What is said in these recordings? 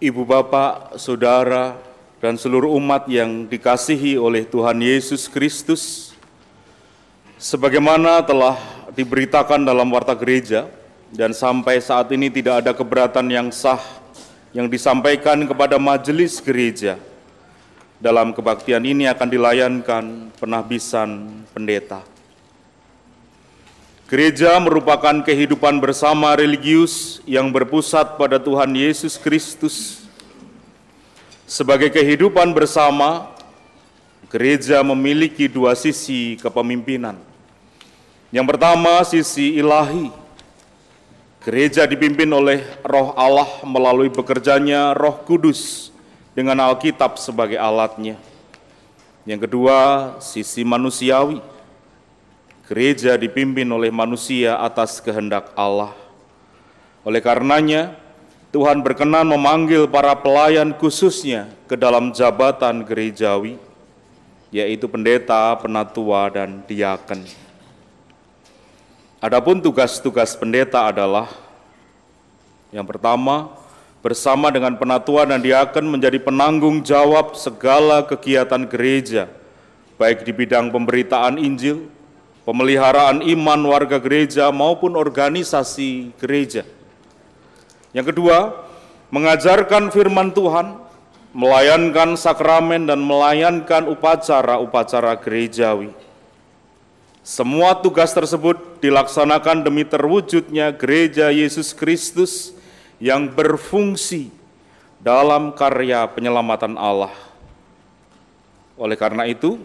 Ibu bapak, saudara, dan seluruh umat yang dikasihi oleh Tuhan Yesus Kristus, sebagaimana telah diberitakan dalam warta gereja, dan sampai saat ini tidak ada keberatan yang sah yang disampaikan kepada majelis gereja. Dalam kebaktian ini akan dilayankan penahbisan pendeta. Gereja merupakan kehidupan bersama religius yang berpusat pada Tuhan Yesus Kristus. Sebagai kehidupan bersama, gereja memiliki dua sisi kepemimpinan. Yang pertama, sisi ilahi. Gereja dipimpin oleh Roh Allah melalui bekerjanya Roh Kudus dengan Alkitab sebagai alatnya. Yang kedua, sisi manusiawi. Gereja dipimpin oleh manusia atas kehendak Allah. Oleh karenanya, Tuhan berkenan memanggil para pelayan khususnya ke dalam jabatan gerejawi, yaitu pendeta, penatua, dan diaken. Adapun tugas-tugas pendeta adalah, yang pertama, bersama dengan penatua dan diaken menjadi penanggung jawab segala kegiatan gereja, baik di bidang pemberitaan Injil, pemeliharaan iman warga gereja maupun organisasi gereja. Yang kedua, mengajarkan firman Tuhan, melayankan sakramen dan melayankan upacara-upacara gerejawi. Semua tugas tersebut dilaksanakan demi terwujudnya gereja Yesus Kristus yang berfungsi dalam karya penyelamatan Allah. Oleh karena itu,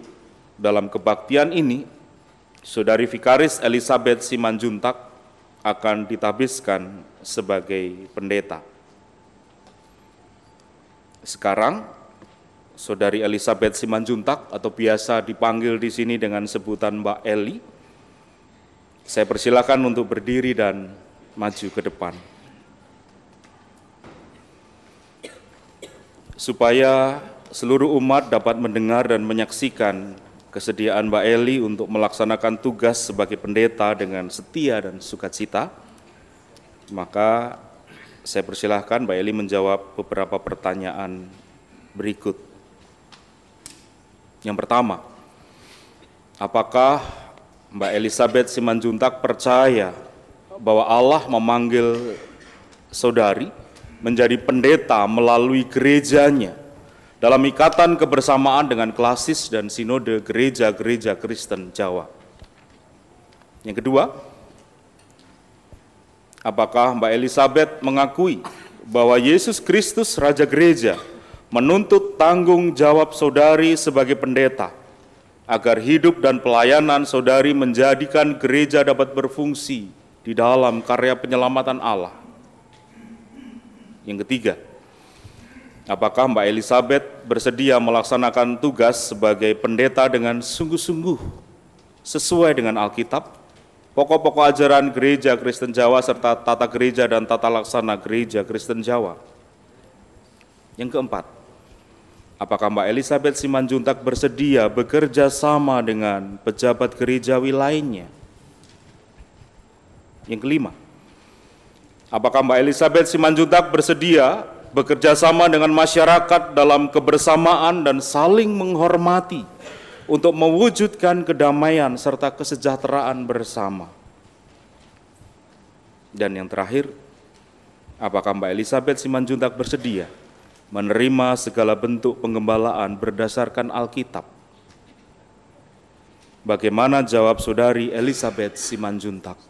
dalam kebaktian ini, Saudari Vikaris Elizabeth Simanjuntak akan ditahbiskan sebagai pendeta. Sekarang, Saudari Elizabeth Simanjuntak atau biasa dipanggil di sini dengan sebutan Mbak Eli, saya persilakan untuk berdiri dan maju ke depan. Supaya seluruh umat dapat mendengar dan menyaksikan kesediaan Mbak Eli untuk melaksanakan tugas sebagai pendeta dengan setia dan sukacita, maka saya persilahkan Mbak Eli menjawab beberapa pertanyaan berikut. Yang pertama, apakah Mbak Elizabeth Simanjuntak percaya bahwa Allah memanggil saudari menjadi pendeta melalui gerejanya dalam ikatan kebersamaan dengan klasis dan sinode gereja-gereja Kristen Jawa? Yang kedua, apakah Mbak Elizabeth mengakui bahwa Yesus Kristus Raja Gereja menuntut tanggung jawab saudari sebagai pendeta agar hidup dan pelayanan saudari menjadikan gereja dapat berfungsi di dalam karya penyelamatan Allah? Yang ketiga, apakah Mbak Elizabeth bersedia melaksanakan tugas sebagai pendeta dengan sungguh-sungguh sesuai dengan Alkitab, pokok-pokok ajaran Gereja Kristen Jawa, serta tata gereja dan tata laksana Gereja Kristen Jawa? Yang keempat, apakah Mbak Elizabeth Simanjuntak bersedia bekerja sama dengan pejabat gerejawi lainnya? Yang kelima, apakah Mbak Elizabeth Simanjuntak bersedia bekerja sama dengan masyarakat dalam kebersamaan dan saling menghormati untuk mewujudkan kedamaian serta kesejahteraan bersama? Dan yang terakhir, apakah Mbak Elizabeth Simanjuntak bersedia menerima segala bentuk penggembalaan berdasarkan Alkitab? Bagaimana jawab Saudari Elizabeth Simanjuntak?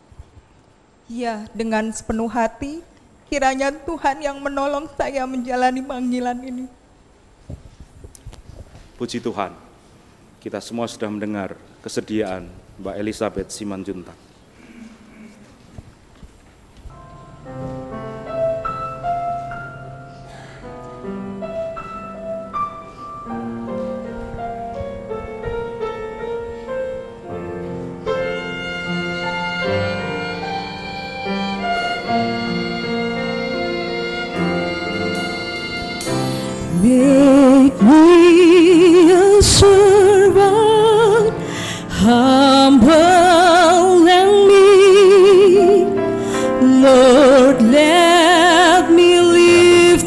Ya, dengan sepenuh hati, kiranya Tuhan yang menolong saya menjalani panggilan ini. Puji Tuhan, kita semua sudah mendengar kesediaan Mbak Elizabeth Simanjuntak. Make me a servant, humble and meek. Lord, let me live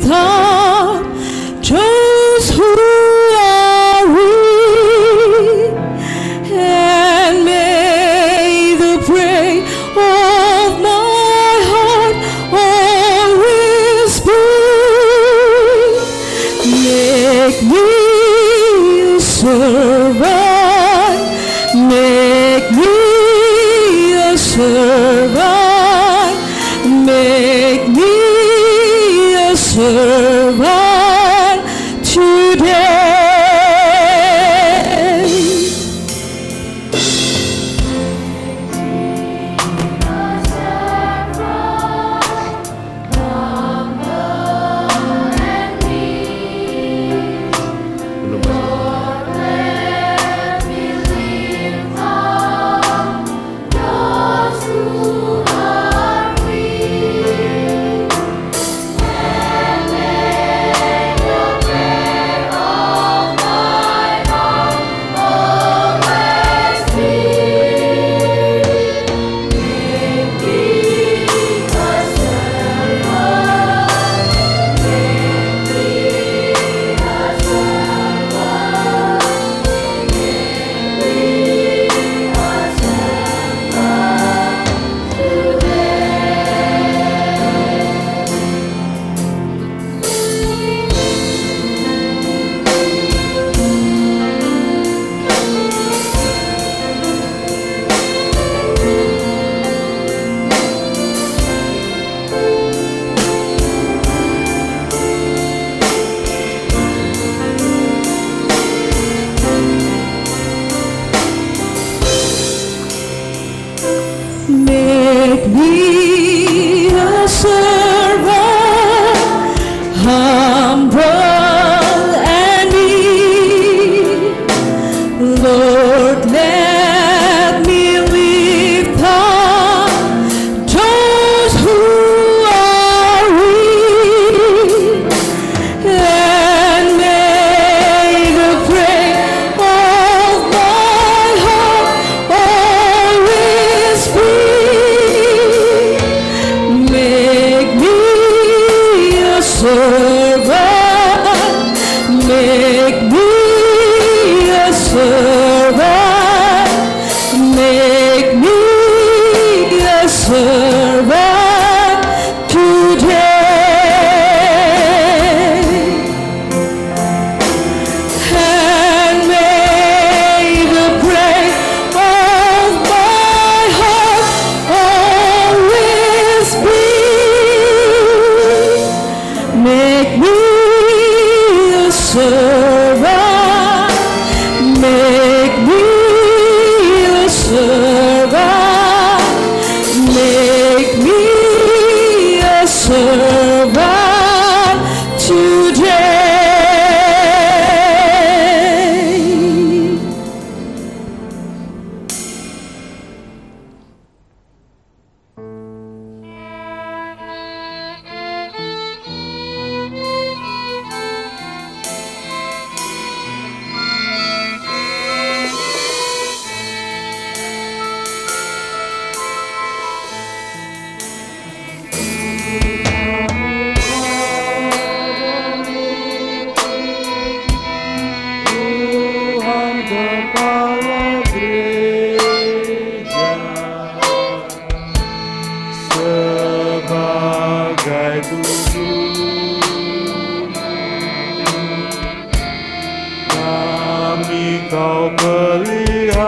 Kami Kau pelihara,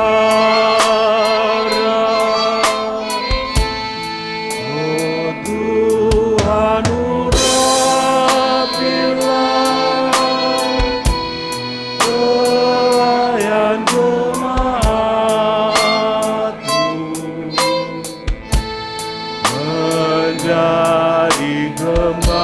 oh Tuhan urapilah pelayan jemaat-Mu menjadi gembala.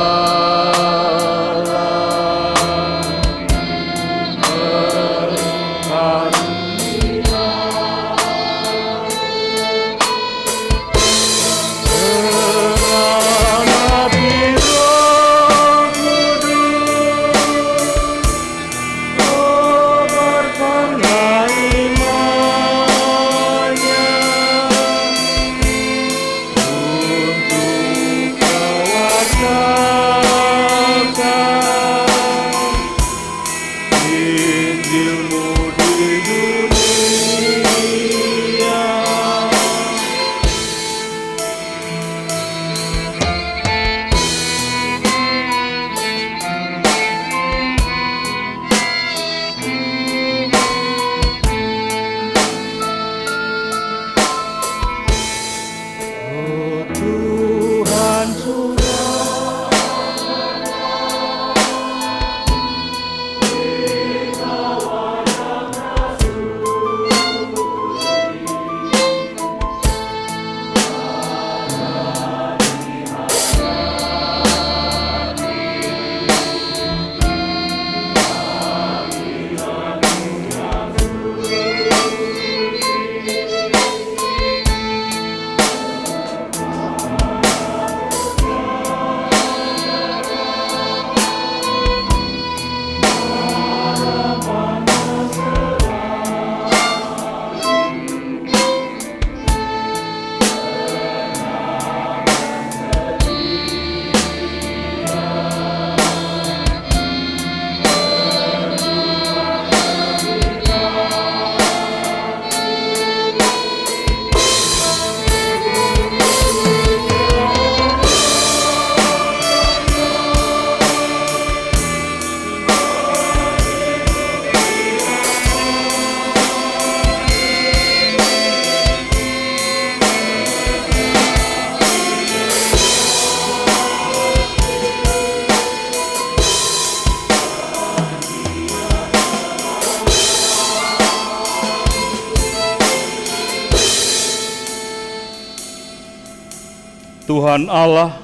Tuhan Allah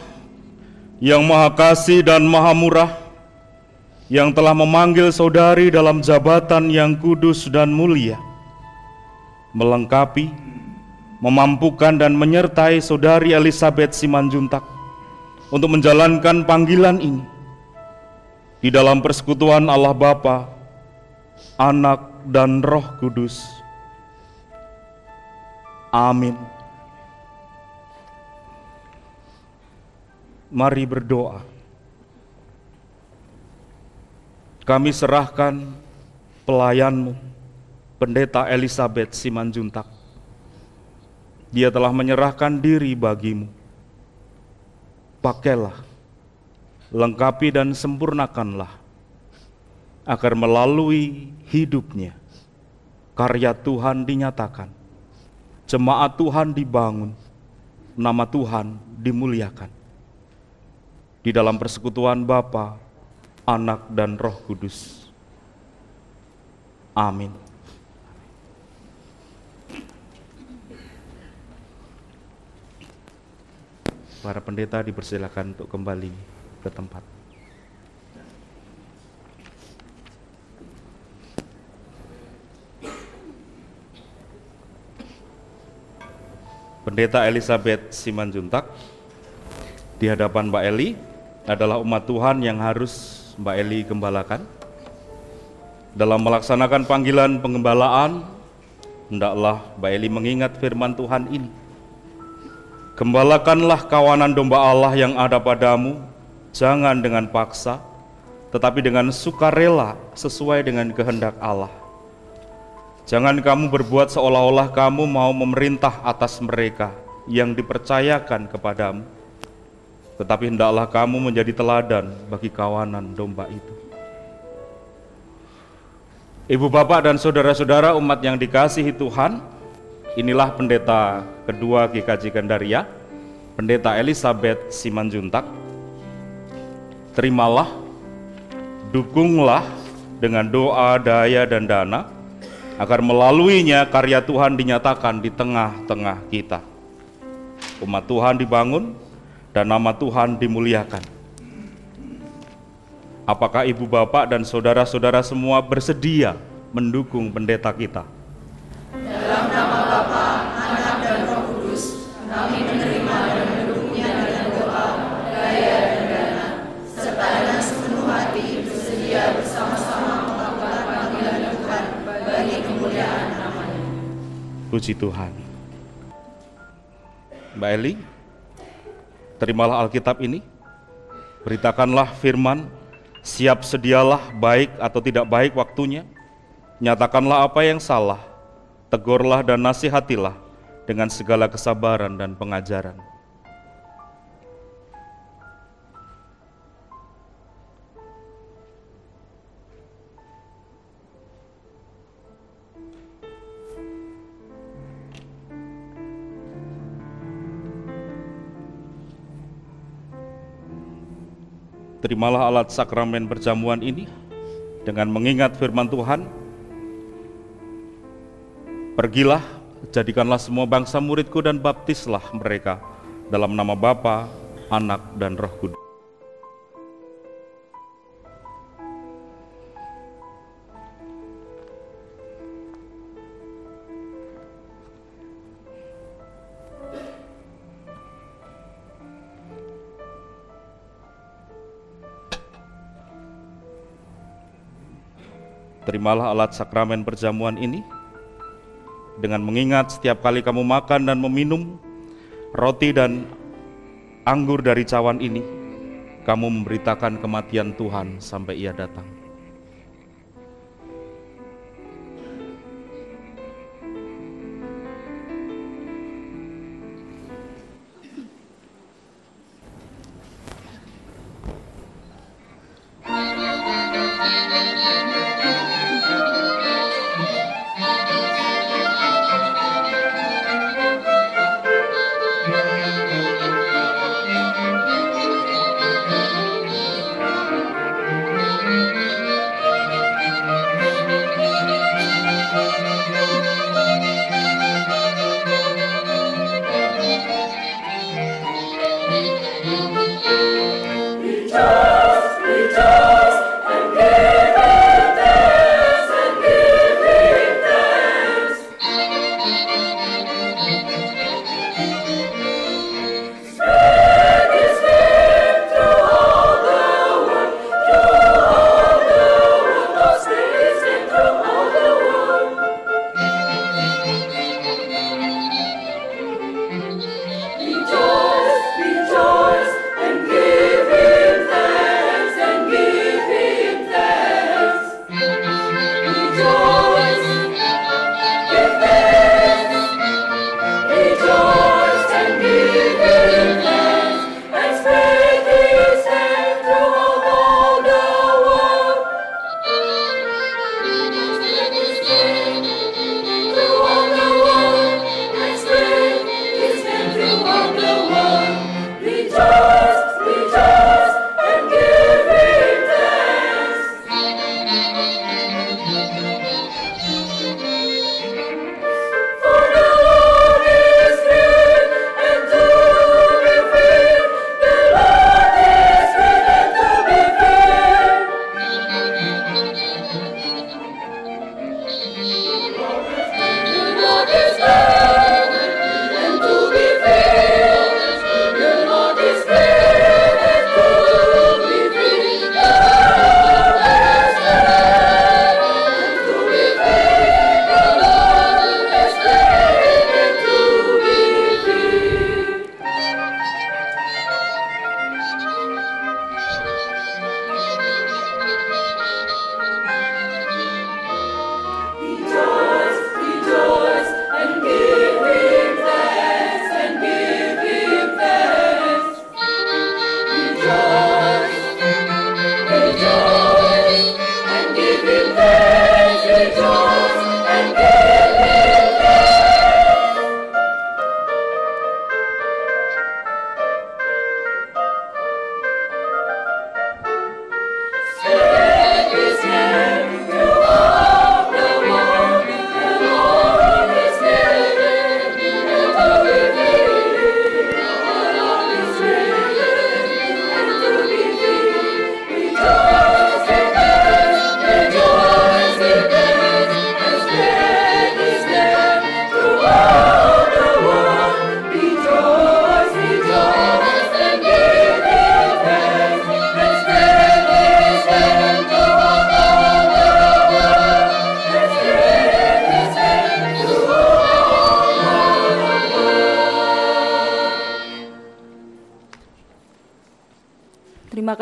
yang Maha Kasih dan Maha Murah, yang telah memanggil saudari dalam jabatan yang kudus dan mulia, melengkapi, memampukan dan menyertai saudari Elisabeth Simanjuntak untuk menjalankan panggilan ini di dalam persekutuan Allah Bapa, Anak dan Roh Kudus. Amin. Mari berdoa. Kami serahkan pelayan-Mu, Pendeta Elisabeth Simanjuntak. Dia telah menyerahkan diri bagi-Mu. Pakailah, lengkapi dan sempurnakanlah, agar melalui hidupnya karya Tuhan dinyatakan, jemaat Tuhan dibangun, nama Tuhan dimuliakan. Di dalam persekutuan Bapa, Anak dan Roh Kudus. Amin. Para pendeta dipersilakan untuk kembali ke tempat. Pendeta Elisabeth Simanjuntak di hadapan Mbak Eli adalah umat Tuhan yang harus Mbak Eli gembalakan. Dalam melaksanakan panggilan penggembalaan, hendaklah Mbak Eli mengingat firman Tuhan ini. Gembalakanlah kawanan domba Allah yang ada padamu, jangan dengan paksa, tetapi dengan sukarela sesuai dengan kehendak Allah. Jangan kamu berbuat seolah-olah kamu mau memerintah atas mereka yang dipercayakan kepadamu, tetapi hendaklah kamu menjadi teladan bagi kawanan domba itu. Ibu bapak dan saudara-saudara umat yang dikasihi Tuhan, inilah pendeta kedua GKJ Gandaria, Pendeta Elizabeth Simanjuntak. Terimalah, dukunglah dengan doa, daya, dan dana, agar melaluinya karya Tuhan dinyatakan di tengah-tengah kita. Umat Tuhan dibangun, dan nama Tuhan dimuliakan. Apakah ibu bapak dan saudara-saudara semua bersedia mendukung pendeta kita? Dalam nama Bapa, Anak, dan Roh Kudus, kami menerima dan mendukungnya dengan doa, daya, dan dana, serta dengan sepenuh hati bersedia bersama-sama melakukan panggilan Tuhan bagi kemuliaan nama-Nya. Puji Tuhan. Mbak Eli, terimalah Alkitab ini, beritakanlah firman, siap sedialah baik atau tidak baik waktunya, nyatakanlah apa yang salah, tegurlah dan nasihatilah dengan segala kesabaran dan pengajaran. Terimalah alat sakramen perjamuan ini dengan mengingat firman Tuhan. Pergilah, jadikanlah semua bangsa muridku dan baptislah mereka dalam nama Bapa, Anak, dan Roh Kudus. Terimalah alat sakramen perjamuan ini dengan mengingat setiap kali kamu makan dan meminum roti dan anggur dari cawan ini, kamu memberitakan kematian Tuhan sampai Ia datang.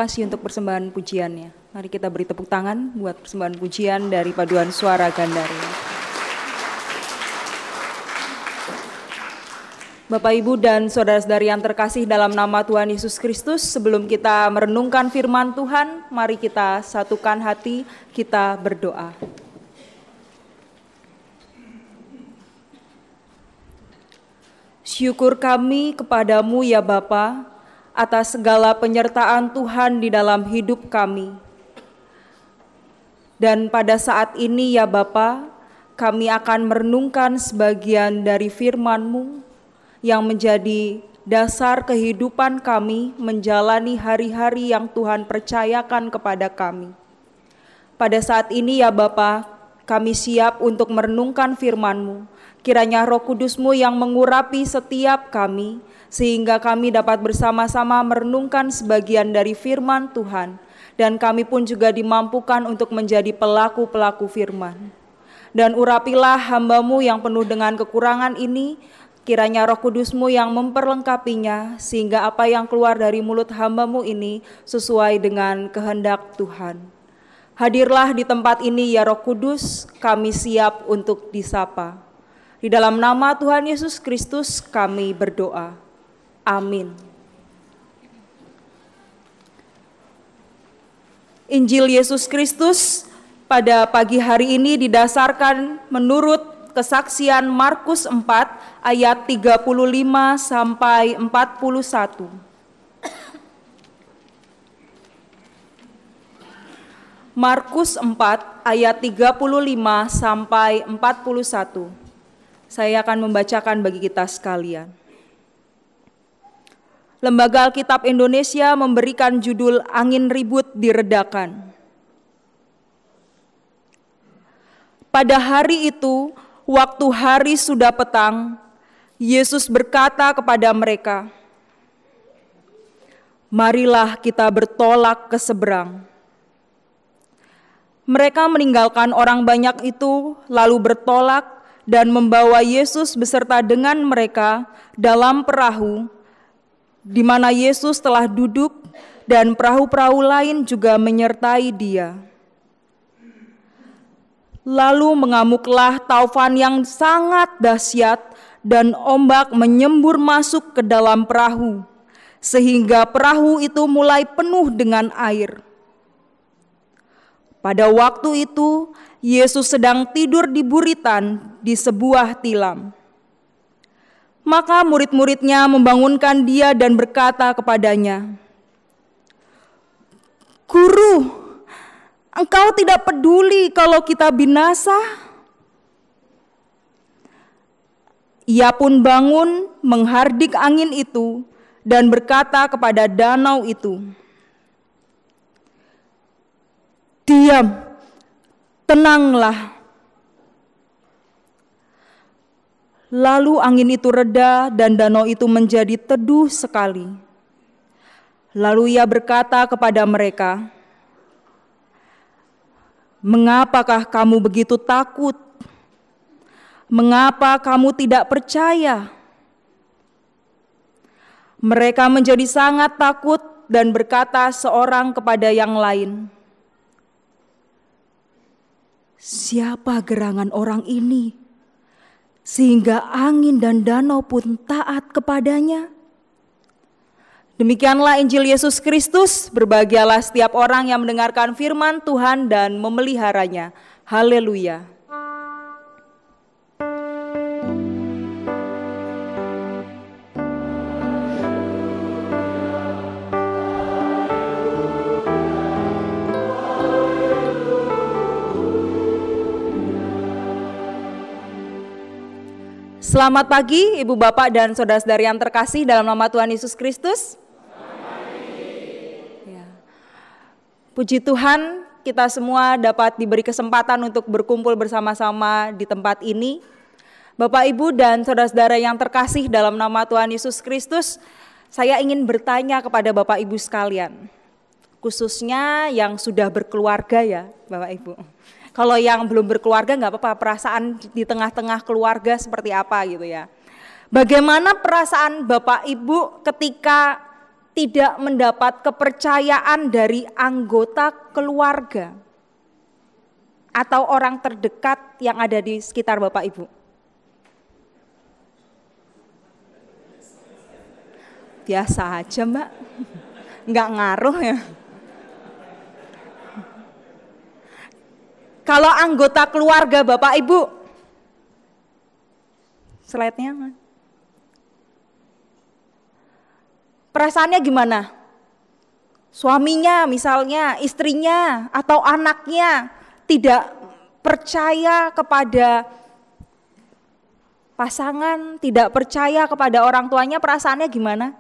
kasih untuk persembahan pujiannya. Mari kita beri tepuk tangan buat persembahan pujian dari Paduan Suara Gandaria. Bapak, Ibu, dan saudara-saudari yang terkasih dalam nama Tuhan Yesus Kristus, sebelum kita merenungkan firman Tuhan, mari kita satukan hati, kita berdoa. Syukur kami kepadamu ya Bapa, atas segala penyertaan Tuhan di dalam hidup kami. Dan pada saat ini ya Bapa, kami akan merenungkan sebagian dari firman-Mu yang menjadi dasar kehidupan kami menjalani hari-hari yang Tuhan percayakan kepada kami. Pada saat ini ya Bapa, kami siap untuk merenungkan firman-Mu. Kiranya Roh Kudus-Mu yang mengurapi setiap kami, sehingga kami dapat bersama-sama merenungkan sebagian dari firman Tuhan, dan kami pun juga dimampukan untuk menjadi pelaku-pelaku firman. Dan urapilah hamba-Mu yang penuh dengan kekurangan ini, kiranya Roh Kudus-Mu yang memperlengkapinya, sehingga apa yang keluar dari mulut hamba-Mu ini sesuai dengan kehendak Tuhan. Hadirlah di tempat ini ya Roh Kudus, kami siap untuk disapa. Di dalam nama Tuhan Yesus Kristus kami berdoa. Amin. Injil Yesus Kristus pada pagi hari ini didasarkan menurut kesaksian Markus 4 ayat 35 sampai 41. Markus 4 ayat 35 sampai 41. Saya akan membacakan bagi kita sekalian. Lembaga Alkitab Indonesia memberikan judul Angin Ribut Diredakan. Pada hari itu, waktu hari sudah petang, Yesus berkata kepada mereka, "Marilah kita bertolak ke seberang." Mereka meninggalkan orang banyak itu, lalu bertolak dan membawa Yesus beserta dengan mereka dalam perahu, di mana Yesus telah duduk dan perahu-perahu lain juga menyertai Dia. Lalu mengamuklah taufan yang sangat dahsyat dan ombak menyembur masuk ke dalam perahu, sehingga perahu itu mulai penuh dengan air. Pada waktu itu, Yesus sedang tidur di buritan di sebuah tilam. Maka murid-muridnya membangunkan Dia dan berkata kepadanya, "Guru, Engkau tidak peduli kalau kita binasa?" Ia pun bangun menghardik angin itu dan berkata kepada danau itu, "Diam, tenanglah." Lalu angin itu reda dan danau itu menjadi teduh sekali. Lalu Ia berkata kepada mereka, "Mengapakah kamu begitu takut? Mengapa kamu tidak percaya?" Mereka menjadi sangat takut dan berkata seorang kepada yang lain, "Siapa gerangan orang ini, sehingga angin dan danau pun taat kepadanya?" Demikianlah Injil Yesus Kristus. Berbahagialah setiap orang yang mendengarkan firman Tuhan dan memeliharanya. Haleluya. Selamat pagi Ibu Bapak dan Saudara-saudari yang terkasih dalam nama Tuhan Yesus Kristus. Ya. Puji Tuhan, kita semua dapat diberi kesempatan untuk berkumpul bersama-sama di tempat ini. Bapak, Ibu, dan Saudara-saudara yang terkasih dalam nama Tuhan Yesus Kristus, saya ingin bertanya kepada Bapak Ibu sekalian, khususnya yang sudah berkeluarga ya Bapak Ibu. Kalau yang belum berkeluarga nggak apa-apa, perasaan di tengah-tengah keluarga seperti apa gitu ya. Bagaimana perasaan Bapak Ibu ketika tidak mendapat kepercayaan dari anggota keluarga atau orang terdekat yang ada di sekitar Bapak Ibu? Biasa aja Mbak, nggak ngaruh ya. Kalau anggota keluarga Bapak Ibu, slide-nya, perasaannya gimana? Suaminya misalnya, istrinya atau anaknya tidak percaya kepada pasangan, tidak percaya kepada orang tuanya, perasaannya gimana?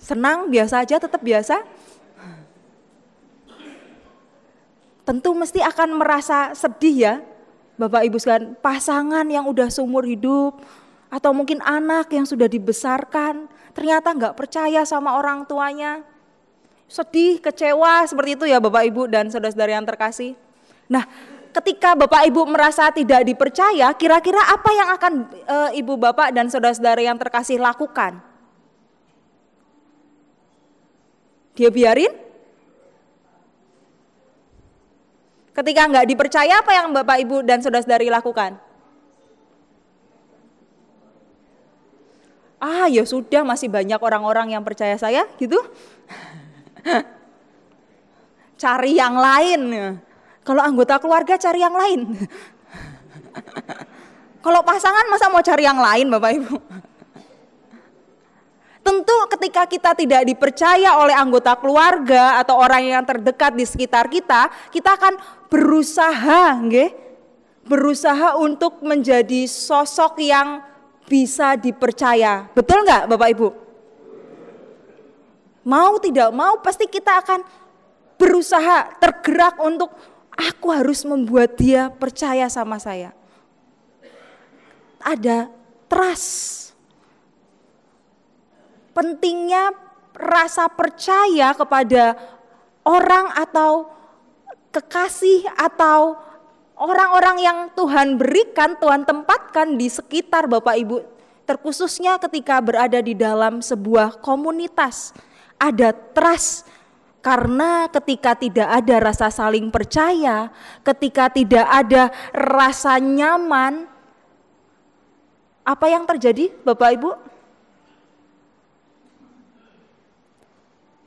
Senang, biasa aja, tetap biasa? Tentu mesti akan merasa sedih ya, Bapak Ibu sekalian, pasangan yang udah seumur hidup, atau mungkin anak yang sudah dibesarkan, ternyata nggak percaya sama orang tuanya. Sedih, kecewa, seperti itu ya Bapak Ibu dan saudara-saudara yang terkasih. Nah, ketika Bapak Ibu merasa tidak dipercaya, kira-kira apa yang akan Ibu Bapak dan saudara-saudara yang terkasih lakukan? Dia biarin? Ketika nggak dipercaya, apa yang Bapak Ibu dan saudara-saudari lakukan? Ah ya sudah, masih banyak orang-orang yang percaya saya gitu. Cari yang lain. Kalau anggota keluarga cari yang lain. Kalau pasangan masa mau cari yang lain Bapak Ibu? Tentu ketika kita tidak dipercaya oleh anggota keluarga atau orang yang terdekat di sekitar kita, kita akan berusaha, berusaha untuk menjadi sosok yang bisa dipercaya. Betul nggak Bapak Ibu? Mau tidak mau pasti kita akan berusaha, tergerak untuk aku harus membuat dia percaya sama saya. Ada trust. Pentingnya rasa percaya kepada orang atau kekasih atau orang-orang yang Tuhan berikan, Tuhan tempatkan di sekitar Bapak Ibu. Terkhususnya ketika berada di dalam sebuah komunitas. Ada trust, karena ketika tidak ada rasa saling percaya, ketika tidak ada rasa nyaman, apa yang terjadi Bapak Ibu?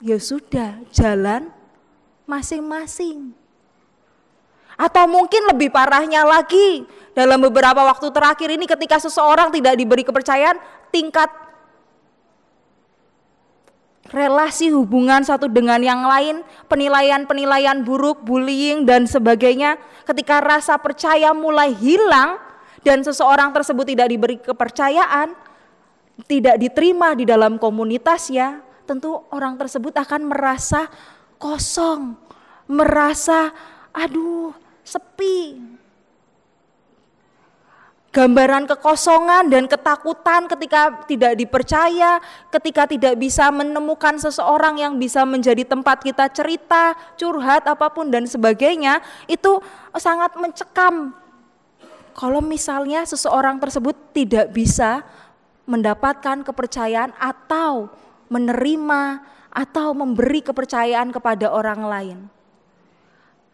Ya sudah, jalan masing-masing. Atau mungkin lebih parahnya lagi, dalam beberapa waktu terakhir ini ketika seseorang tidak diberi kepercayaan, tingkat relasi hubungan satu dengan yang lain, penilaian-penilaian buruk, bullying dan sebagainya, ketika rasa percaya mulai hilang dan seseorang tersebut tidak diberi kepercayaan, tidak diterima di dalam komunitasnya, tentu orang tersebut akan merasa kosong, merasa aduh sepi. Gambaran kekosongan dan ketakutan ketika tidak dipercaya, ketika tidak bisa menemukan seseorang yang bisa menjadi tempat kita cerita, curhat apapun dan sebagainya, itu sangat mencekam. Kalau misalnya seseorang tersebut tidak bisa mendapatkan kepercayaan atau menerima atau memberi kepercayaan kepada orang lain.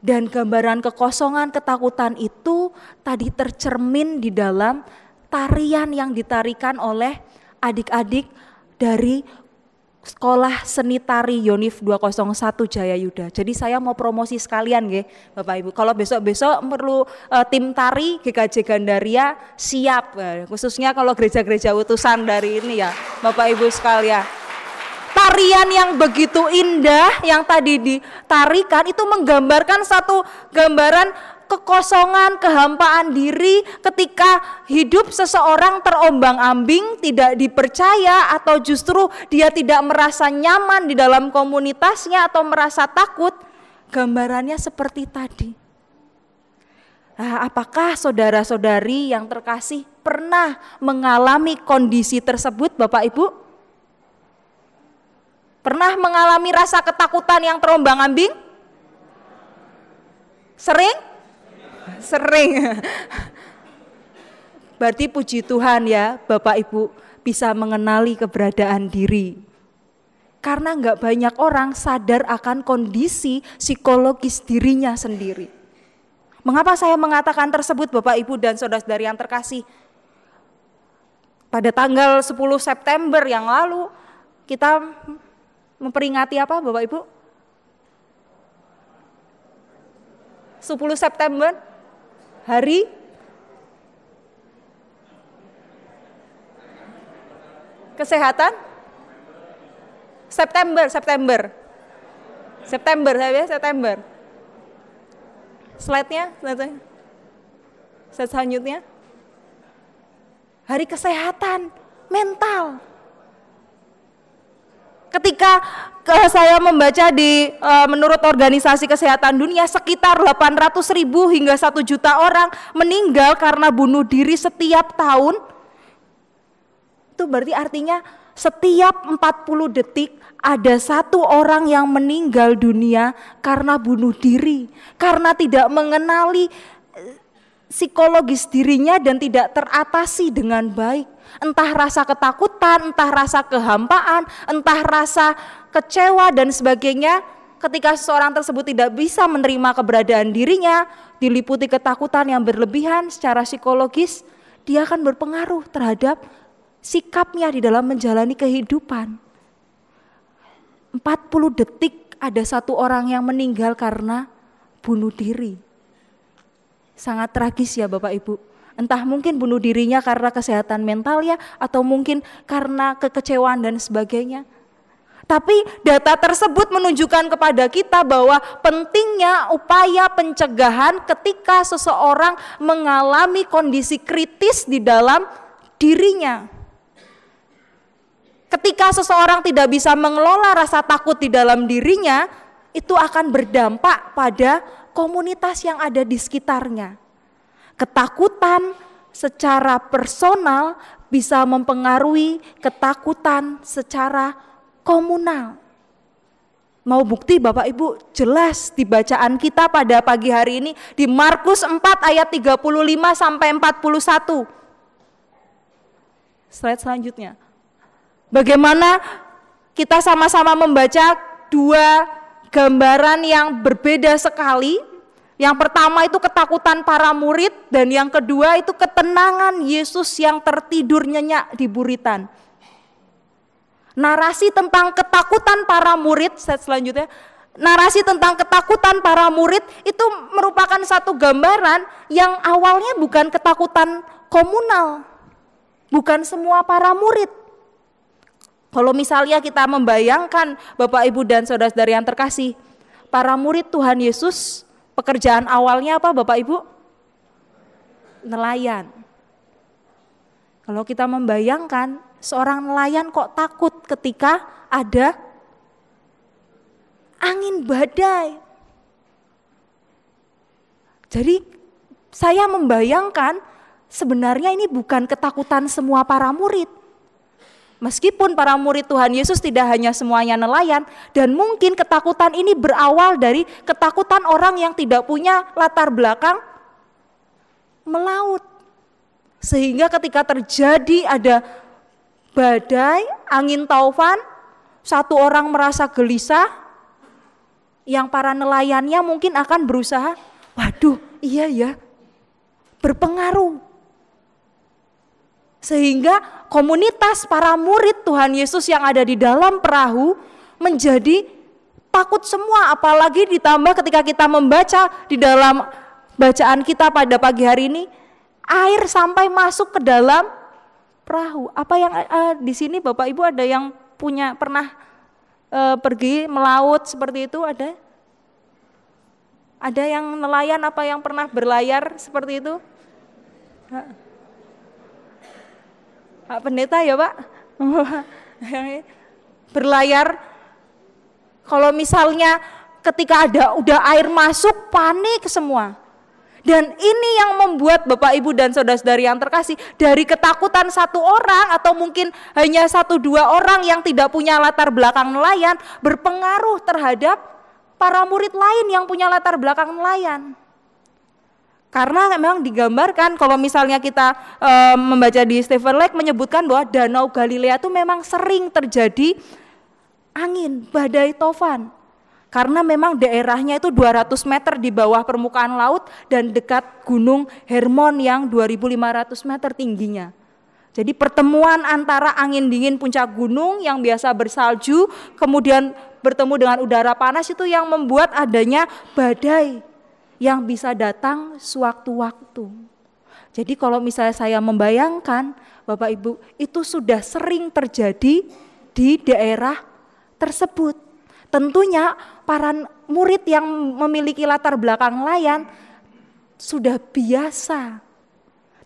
Dan gambaran kekosongan, ketakutan itu tadi tercermin di dalam tarian yang ditarikan oleh adik-adik dari Sekolah Seni Tari Yonif 201 Jayayuda. Jadi saya mau promosi sekalian Bapak Ibu. Kalau besok-besok perlu tim tari GKJ Gandaria siap, khususnya kalau gereja-gereja utusan dari ini ya Bapak Ibu sekalian. Tarian yang begitu indah yang tadi ditarikan itu menggambarkan satu gambaran kekosongan, kehampaan diri ketika hidup seseorang terombang-ambing, tidak dipercaya atau justru dia tidak merasa nyaman di dalam komunitasnya atau merasa takut. Gambarannya seperti tadi. Nah, apakah saudara-saudari yang terkasih pernah mengalami kondisi tersebut Bapak Ibu? Pernah mengalami rasa ketakutan yang terombang-ambing? Sering? Sering. Berarti puji Tuhan ya Bapak Ibu bisa mengenali keberadaan diri. Karena nggak banyak orang sadar akan kondisi psikologis dirinya sendiri. Mengapa saya mengatakan tersebut Bapak Ibu dan saudara-saudari yang terkasih? Pada tanggal 10 September yang lalu kita memperingati apa Bapak Ibu? 10 September, hari kesehatan September. Slide-nya, slide selanjutnya. Hari kesehatan mental. Ketika saya membaca di menurut Organisasi Kesehatan Dunia sekitar 800.000 hingga 1 juta orang meninggal karena bunuh diri setiap tahun. Itu berarti artinya setiap 40 detik ada 1 orang yang meninggal dunia karena bunuh diri, karena tidak mengenali psikologis dirinya dan tidak teratasi dengan baik. Entah rasa ketakutan, entah rasa kehampaan, entah rasa kecewa dan sebagainya. Ketika seseorang tersebut tidak bisa menerima keberadaan dirinya, diliputi ketakutan yang berlebihan secara psikologis, dia akan berpengaruh terhadap sikapnya di dalam menjalani kehidupan. 40 detik ada 1 orang yang meninggal karena bunuh diri. Sangat tragis ya Bapak Ibu. Entah mungkin bunuh dirinya karena kesehatan mentalnya atau mungkin karena kekecewaan dan sebagainya. Tapi data tersebut menunjukkan kepada kita bahwa pentingnya upaya pencegahan ketika seseorang mengalami kondisi kritis di dalam dirinya. Ketika seseorang tidak bisa mengelola rasa takut di dalam dirinya, itu akan berdampak pada komunitas yang ada di sekitarnya. Ketakutan secara personal bisa mempengaruhi ketakutan secara komunal. Mau bukti Bapak Ibu? Jelas di bacaan kita pada pagi hari ini di Markus 4 ayat 35 sampai 41. Slide selanjutnya. Bagaimana kita sama-sama membaca 2 gambaran yang berbeda sekali. Yang pertama itu ketakutan para murid dan yang kedua itu ketenangan Yesus yang tertidur nyenyak di buritan. Narasi tentang ketakutan para murid, slide selanjutnya. Narasi tentang ketakutan para murid itu merupakan satu gambaran yang awalnya bukan ketakutan komunal. Bukan semua para murid. Kalau misalnya kita membayangkan Bapak Ibu dan saudara-saudari yang terkasih, para murid Tuhan Yesus pekerjaan awalnya apa Bapak Ibu? Nelayan. Kalau kita membayangkan seorang nelayan kok takut ketika ada angin badai. Jadi saya membayangkan sebenarnya ini bukan ketakutan semua para murid. Meskipun para murid Tuhan Yesus tidak hanya semuanya nelayan, dan mungkin ketakutan ini berawal dari ketakutan orang yang tidak punya latar belakang melaut. Sehingga ketika terjadi ada badai, angin taufan, 1 orang merasa gelisah, yang para nelayannya mungkin akan berusaha, waduh iya ya, berpengaruh. Sehingga komunitas para murid Tuhan Yesus yang ada di dalam perahu menjadi takut semua, apalagi ditambah ketika kita membaca di dalam bacaan kita pada pagi hari ini, air sampai masuk ke dalam perahu. Apa yang di sini Bapak Ibu ada yang pernah pergi melaut seperti itu ada? Ada yang nelayan apa yang pernah berlayar seperti itu? Pak Pendeta ya Pak, berlayar. Kalau misalnya ketika udah air masuk panik semua. Dan ini yang membuat Bapak Ibu dan saudara-saudari yang terkasih, dari ketakutan 1 orang atau mungkin hanya 1-2 orang yang tidak punya latar belakang nelayan berpengaruh terhadap para murid lain yang punya latar belakang nelayan. Karena memang digambarkan kalau misalnya kita membaca di Stephen Lake menyebutkan bahwa Danau Galilea itu memang sering terjadi angin, badai tofan. Karena memang daerahnya itu 200 meter di bawah permukaan laut dan dekat Gunung Hermon yang 2.500 meter tingginya. Jadi pertemuan antara angin dingin puncak gunung yang biasa bersalju kemudian bertemu dengan udara panas itu yang membuat adanya badai yang bisa datang sewaktu-waktu. Jadi kalau misalnya saya membayangkan Bapak Ibu itu sudah sering terjadi di daerah tersebut. Tentunya para murid yang memiliki latar belakang nelayan sudah biasa.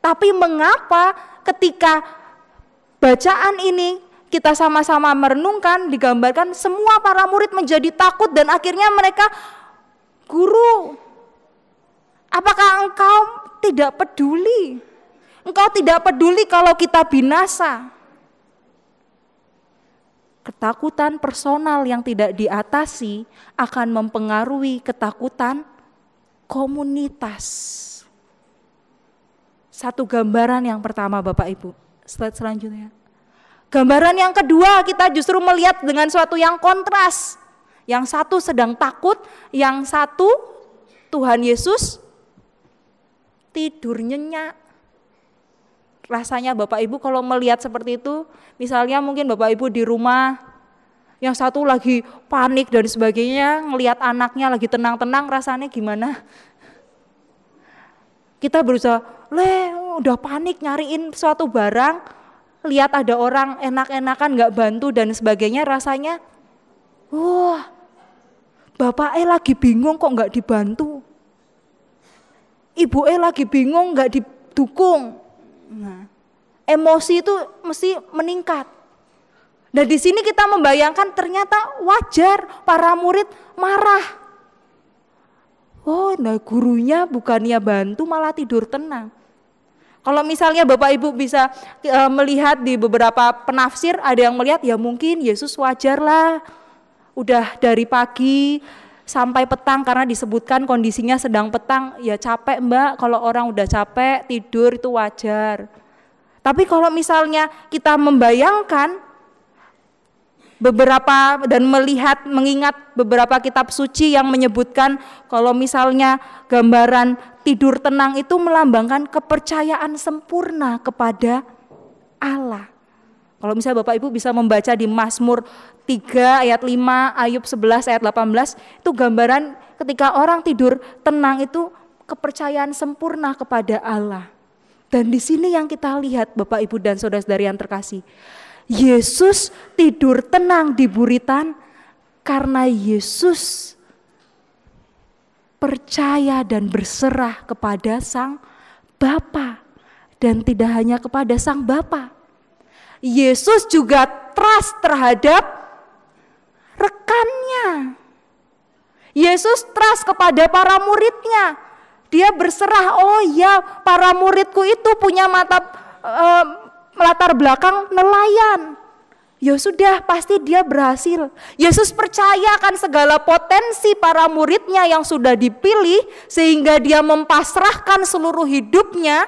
Tapi mengapa ketika bacaan ini kita sama-sama merenungkan, digambarkan semua para murid menjadi takut dan akhirnya mereka, "Guru, apakah engkau tidak peduli? Engkau tidak peduli kalau kita binasa." Ketakutan personal yang tidak diatasi akan mempengaruhi ketakutan komunitas. Satu gambaran yang pertama Bapak Ibu. Slide selanjutnya. Gambaran yang kedua kita justru melihat dengan suatu yang kontras. Yang satu sedang takut, yang satu Tuhan Yesus tidur nyenyak. Rasanya Bapak Ibu kalau melihat seperti itu, misalnya mungkin Bapak Ibu di rumah, yang satu lagi panik dan sebagainya, ngelihat anaknya lagi tenang-tenang, rasanya gimana? Kita berusaha, udah panik nyariin suatu barang, lihat ada orang enak-enakan gak bantu dan sebagainya, rasanya, wah, bapaknya lagi bingung kok gak dibantu. Ibunya lagi bingung gak didukung. Nah, emosi itu mesti meningkat. Dan di sini kita membayangkan ternyata wajar para murid marah. Oh, nah gurunya bukannya bantu malah tidur tenang. Kalau misalnya Bapak Ibu bisa melihat di beberapa penafsir, ada yang melihat ya mungkin Yesus wajar lah. Udah dari pagi sampai petang karena disebutkan kondisinya sedang petang, ya capek Mbak, kalau orang udah capek tidur itu wajar. Tapi kalau misalnya kita membayangkan beberapa dan mengingat beberapa kitab suci yang menyebutkan kalau misalnya gambaran tidur tenang itu melambangkan kepercayaan sempurna kepada Allah. Kalau misalnya Bapak Ibu bisa membaca di Mazmur 3 ayat 5, Ayub 11 ayat 18, itu gambaran ketika orang tidur tenang itu kepercayaan sempurna kepada Allah. Dan di sini yang kita lihat Bapak Ibu dan saudara-saudari yang terkasih, Yesus tidur tenang di buritan karena Yesus percaya dan berserah kepada Sang Bapa. Dan tidak hanya kepada Sang Bapa, Yesus juga trust terhadap rekannya. Yesus trust kepada para muridnya. Dia berserah, oh ya para muridku itu punya latar belakang nelayan. Ya sudah, pasti dia berhasil. Yesus percaya akan segala potensi para muridnya yang sudah dipilih sehingga dia mempasrahkan seluruh hidupnya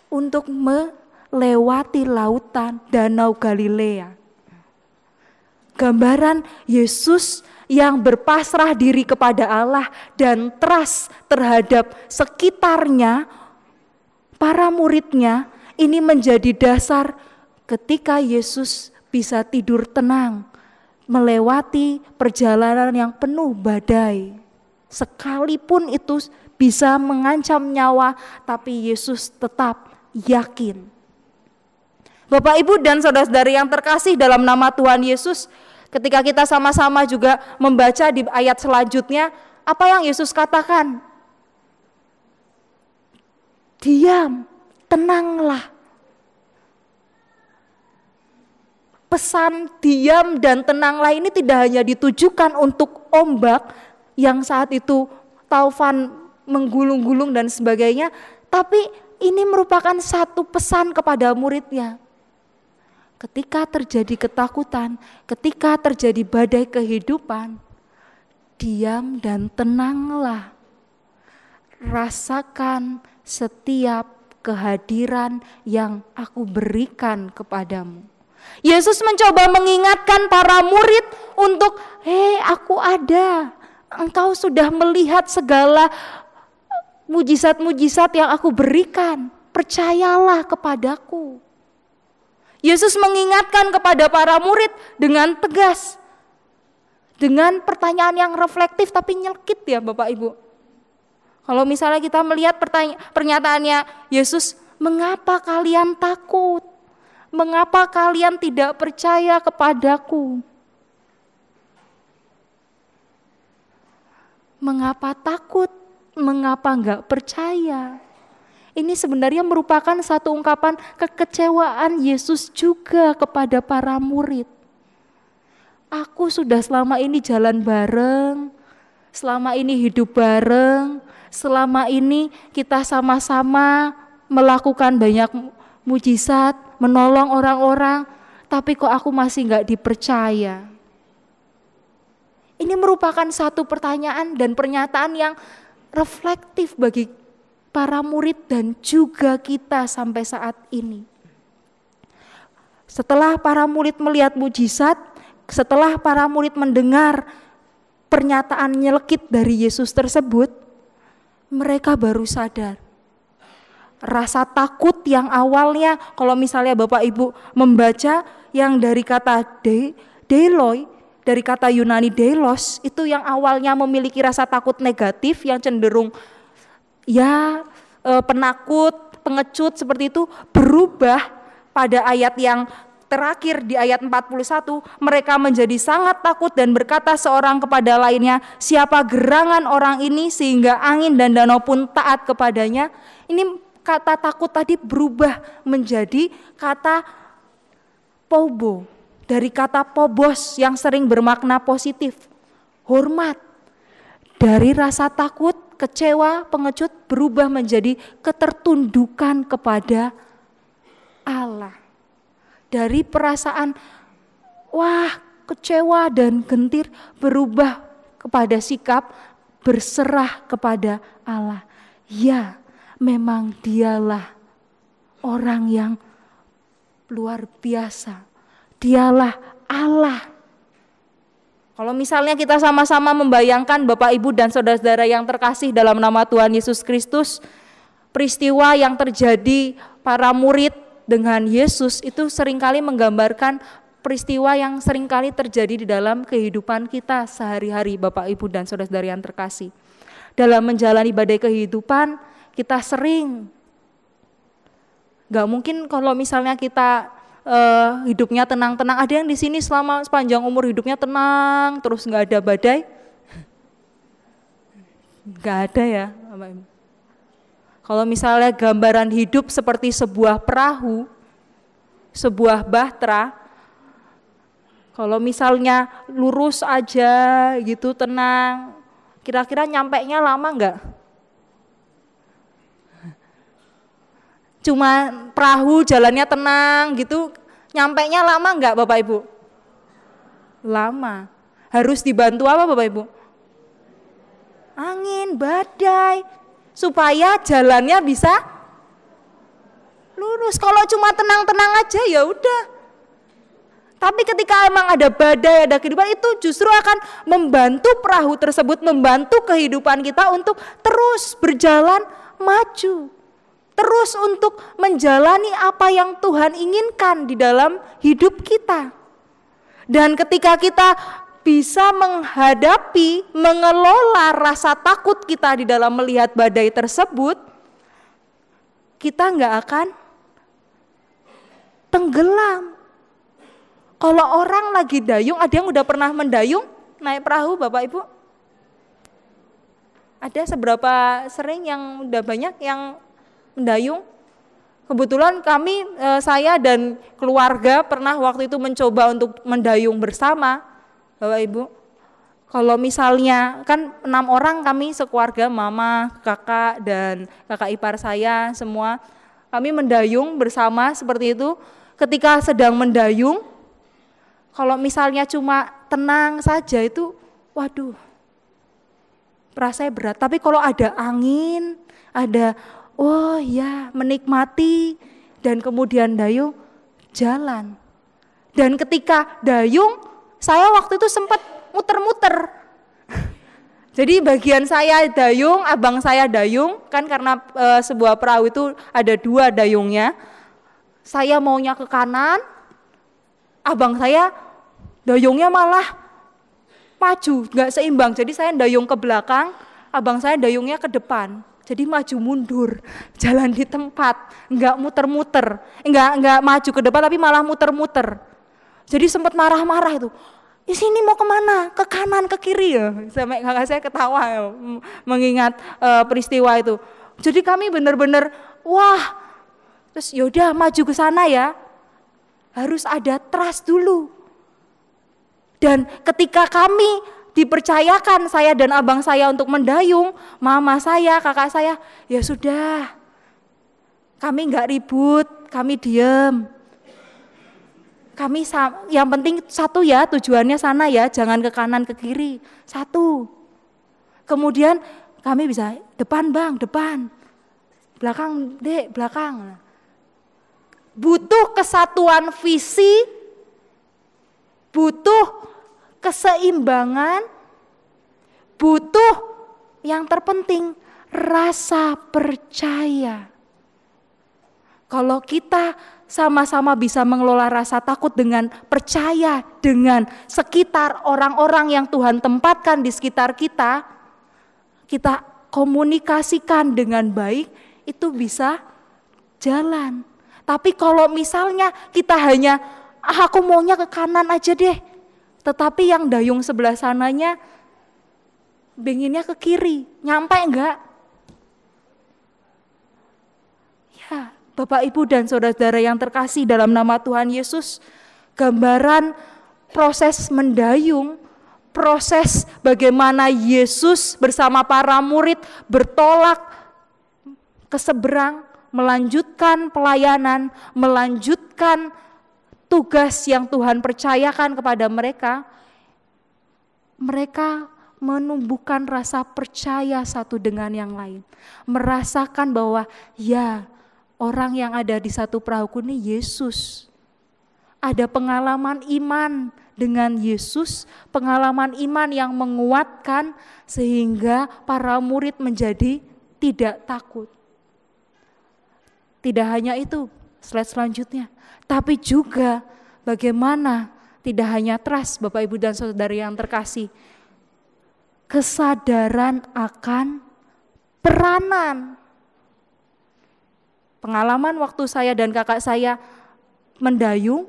untuk melewati lautan Danau Galilea. Gambaran Yesus yang berpasrah diri kepada Allah dan trust terhadap sekitarnya, para muridnya, ini menjadi dasar ketika Yesus bisa tidur tenang melewati perjalanan yang penuh badai. Sekalipun itu bisa mengancam nyawa, tapi Yesus tetap yakin. Bapak Ibu dan saudara-saudari yang terkasih dalam nama Tuhan Yesus, ketika kita sama-sama juga membaca di ayat selanjutnya, apa yang Yesus katakan? Diam, tenanglah. Pesan diam dan tenanglah ini tidak hanya ditujukan untuk ombak yang saat itu taufan menggulung-gulung dan sebagainya, tapi ini merupakan satu pesan kepada muridnya. Ketika terjadi ketakutan, ketika terjadi badai kehidupan, diam dan tenanglah. rasakan setiap kehadiran yang aku berikan kepadamu. Yesus mencoba mengingatkan para murid untuk, aku ada. Engkau sudah melihat segala mujizat-mujizat yang aku berikan. Percayalah kepadaku. Yesus mengingatkan kepada para murid dengan tegas. Dengan pertanyaan yang reflektif tapi nyelkit ya Bapak Ibu. Kalau misalnya kita melihat pernyataannya Yesus, mengapa kalian takut? Mengapa kalian tidak percaya kepadaku? Mengapa takut? Mengapa enggak percaya? Ini sebenarnya merupakan satu ungkapan kekecewaan Yesus juga kepada para murid. Aku sudah selama ini jalan bareng, selama ini hidup bareng, selama ini kita sama-sama melakukan banyak mujizat, menolong orang-orang, tapi kok aku masih enggak dipercaya. Ini merupakan satu pertanyaan dan pernyataan yang reflektif bagi para murid dan juga kita sampai saat ini. Setelah para murid melihat mujizat, setelah para murid mendengar pernyataan nyelekit dari Yesus tersebut, mereka baru sadar. Rasa takut yang awalnya, kalau misalnya Bapak Ibu membaca yang dari kata deiloi, dari kata Yunani deilos, itu yang awalnya memiliki rasa takut negatif yang cenderung penakut, pengecut seperti itu, berubah pada ayat yang terakhir di ayat 41, mereka menjadi sangat takut dan berkata seorang kepada lainnya, siapa gerangan orang ini sehingga angin dan danau pun taat kepadanya. Ini kata takut tadi berubah menjadi kata pobo, dari kata pobos yang sering bermakna positif, hormat. Dari rasa takut, kecewa, pengecut berubah menjadi ketertundukan kepada Allah. Dari perasaan kecewa dan gentir berubah kepada sikap berserah kepada Allah. Ya, memang dialah orang yang luar biasa. Dialah Allah. Kalau misalnya kita sama-sama membayangkan Bapak Ibu dan saudara-saudara yang terkasih dalam nama Tuhan Yesus Kristus, peristiwa yang terjadi para murid dengan Yesus itu seringkali menggambarkan peristiwa yang seringkali terjadi di dalam kehidupan kita sehari-hari Bapak Ibu dan saudara-saudara yang terkasih. Dalam menjalani badai kehidupan kita sering, gak mungkin kalau misalnya kita hidupnya tenang-tenang. Ada yang di sini selama sepanjang umur hidupnya tenang terus nggak ada badai? Nggak ada ya. Kalau misalnya gambaran hidup seperti sebuah perahu, sebuah bahtera, kalau misalnya lurus aja gitu tenang, kira-kira nyampenya lama nggak? Cuma perahu jalannya tenang gitu, nyampenya lama enggak Bapak Ibu? Lama. Harus dibantu apa Bapak Ibu? Angin, badai, supaya jalannya bisa lurus. Kalau cuma tenang-tenang aja ya udah. Tapi ketika emang ada badai, ada kehidupan, itu justru akan membantu perahu tersebut, membantu kehidupan kita untuk terus berjalan maju. Terus untuk menjalani apa yang Tuhan inginkan di dalam hidup kita. Dan ketika kita bisa menghadapi, mengelola rasa takut kita di dalam melihat badai tersebut, kita nggak akan tenggelam. Kalau orang lagi dayung, ada yang udah pernah mendayung, naik perahu Bapak Ibu? Ada seberapa sering yang udah banyak yang mendayung? Kebetulan kami, saya dan keluarga pernah waktu itu mencoba untuk mendayung bersama, Bapak Ibu. Kalau misalnya kan 6 orang kami sekeluarga, mama, kakak dan kakak ipar saya semua, kami mendayung bersama seperti itu. Ketika sedang mendayung, kalau misalnya cuma tenang saja itu, waduh, rasanya berat. Tapi kalau ada angin, ada oh ya menikmati dan kemudian dayung jalan. Dan ketika dayung, saya waktu itu sempat muter-muter. Jadi bagian saya dayung, abang saya dayung, kan karena sebuah perahu itu ada 2 dayungnya. Saya maunya ke kanan, abang saya dayungnya malah maju, nggak seimbang. Jadi saya dayung ke belakang, abang saya dayungnya ke depan. Jadi maju mundur, jalan di tempat, nggak muter-muter, nggak maju ke depan tapi malah muter-muter. Jadi sempat marah-marah itu. Di sini mau kemana? Ke kanan, ke kiri ya. Sampai kakak saya ketawa ya, mengingat peristiwa itu. Jadi kami benar-benar, wah, terus yaudah maju ke sana ya. Harus ada trust dulu. Dan ketika kami dipercayakan, saya dan abang saya untuk mendayung, mama saya, kakak saya, ya sudah. Kami nggak ribut, kami diem. Kami yang penting satu ya, tujuannya sana ya, jangan ke kanan ke kiri, satu. Kemudian kami bisa depan bang, depan, belakang dek, belakang. Butuh kesatuan visi, butuh keseimbangan, butuh yang terpenting rasa percaya. Kalau kita sama-sama bisa mengelola rasa takut dengan percaya dengan sekitar orang-orang yang Tuhan tempatkan di sekitar kita, kita komunikasikan dengan baik, itu bisa jalan. Tapi kalau misalnya kita hanya, aku maunya ke kanan aja deh, tetapi yang dayung sebelah sananya pengennya ke kiri, nyampe enggak? Ya, Bapak, Ibu, dan saudara-saudara yang terkasih dalam nama Tuhan Yesus, gambaran proses mendayung, proses bagaimana Yesus bersama para murid bertolak ke seberang, melanjutkan pelayanan, melanjutkan tugas yang Tuhan percayakan kepada mereka. Mereka menumbuhkan rasa percaya satu dengan yang lain, merasakan bahwa ya, orang yang ada di satu perahu ini Yesus. Ada pengalaman iman dengan Yesus, pengalaman iman yang menguatkan sehingga para murid menjadi tidak takut. Tidak hanya itu, slide selanjutnya, tapi juga bagaimana tidak hanya trust, Bapak, Ibu, dan saudara yang terkasih, kesadaran akan peranan. Pengalaman waktu saya dan kakak saya mendayung,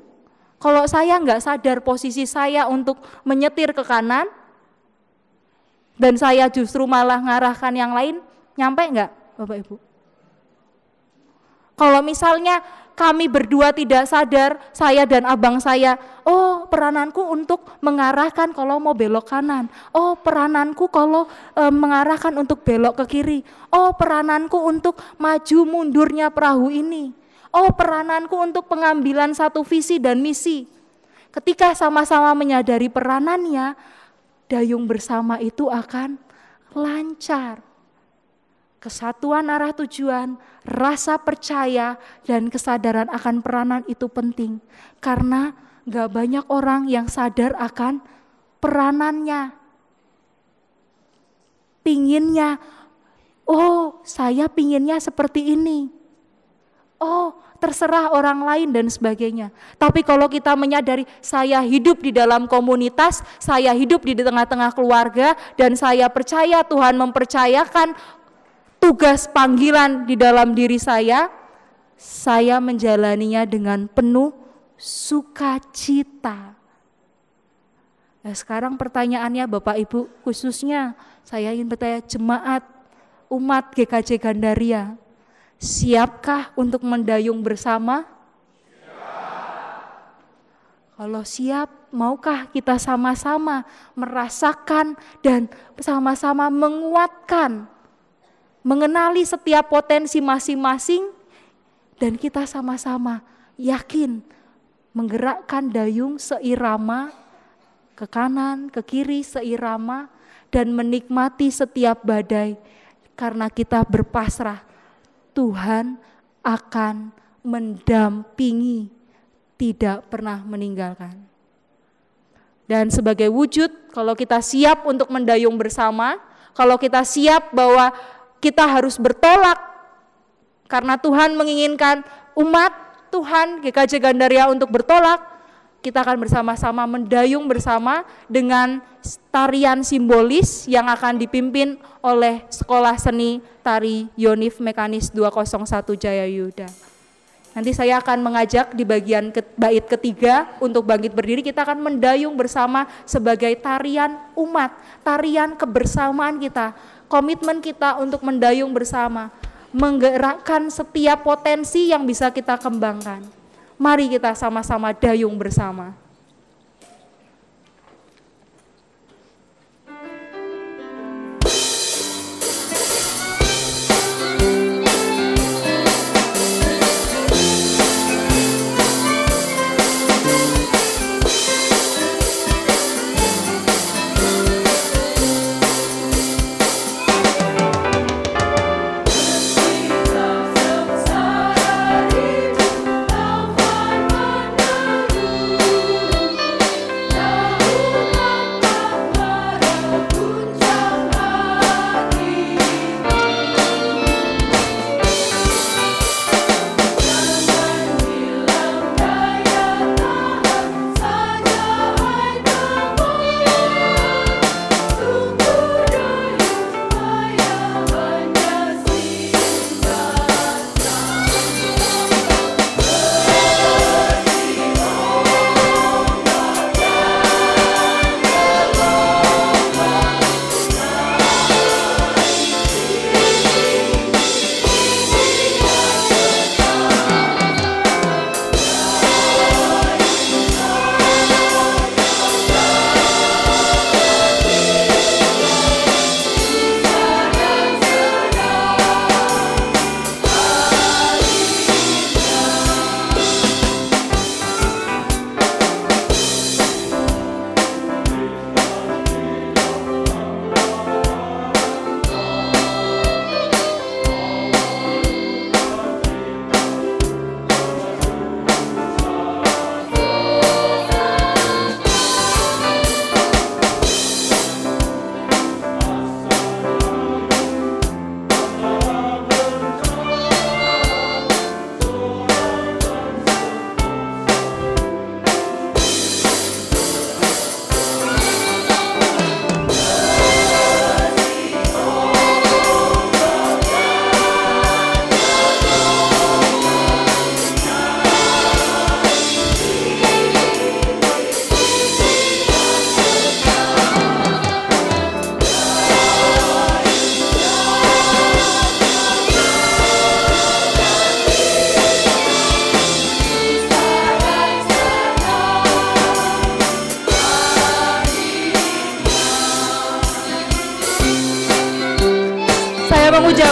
kalau saya nggak sadar posisi saya untuk menyetir ke kanan, dan saya justru malah ngarahkan yang lain, nyampe nggak Bapak Ibu? Kalau misalnya kami berdua tidak sadar, saya dan abang saya, oh perananku untuk mengarahkan kalau mau belok kanan, oh perananku kalau mengarahkan untuk belok ke kiri, oh perananku untuk maju mundurnya perahu ini, oh perananku untuk pengambilan satu visi dan misi. Ketika sama-sama menyadari peranannya, dayung bersama itu akan lancar. Kesatuan arah tujuan, rasa percaya, dan kesadaran akan peranan itu penting. Karena gak banyak orang yang sadar akan peranannya. Pinginnya, oh saya pinginnya seperti ini. Oh terserah orang lain dan sebagainya. Tapi kalau kita menyadari saya hidup di dalam komunitas, saya hidup di tengah-tengah keluarga, dan saya percaya Tuhan mempercayakan tugas panggilan di dalam diri saya menjalaninya dengan penuh sukacita. Nah, sekarang pertanyaannya Bapak Ibu, khususnya saya ingin bertanya jemaat umat GKJ Gandaria, siapkah untuk mendayung bersama? Kalau siap, maukah kita sama-sama merasakan dan sama-sama menguatkan, mengenali setiap potensi masing-masing, dan kita sama-sama yakin menggerakkan dayung seirama, ke kanan, ke kiri seirama, dan menikmati setiap badai. Karena kita berpasrah, Tuhan akan mendampingi, tidak pernah meninggalkan. Dan sebagai wujud, kalau kita siap untuk mendayung bersama, kalau kita siap bahwa kita harus bertolak, karena Tuhan menginginkan umat Tuhan GKJ Gandaria untuk bertolak, kita akan bersama-sama mendayung bersama dengan tarian simbolis yang akan dipimpin oleh Sekolah Seni Tari Yonif Mekanis 201 Jayayuda. Nanti saya akan mengajak di bagian bait ketiga untuk bangkit berdiri, kita akan mendayung bersama sebagai tarian umat, tarian kebersamaan kita, komitmen kita untuk mendayung bersama, menggerakkan setiap potensi yang bisa kita kembangkan. Mari kita sama-sama dayung bersama.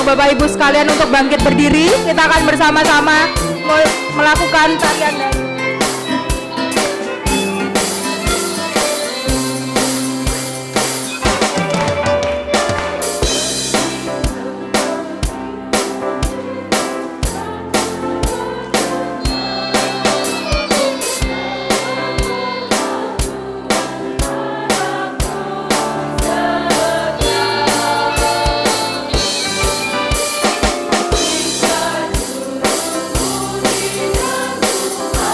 Mengundang Bapak Ibu sekalian untuk bangkit berdiri. Kita akan bersama-sama melakukan tarian dayung. Hãy subscribe cho kênh Ghiền Mì Gõ để không bỏ lỡ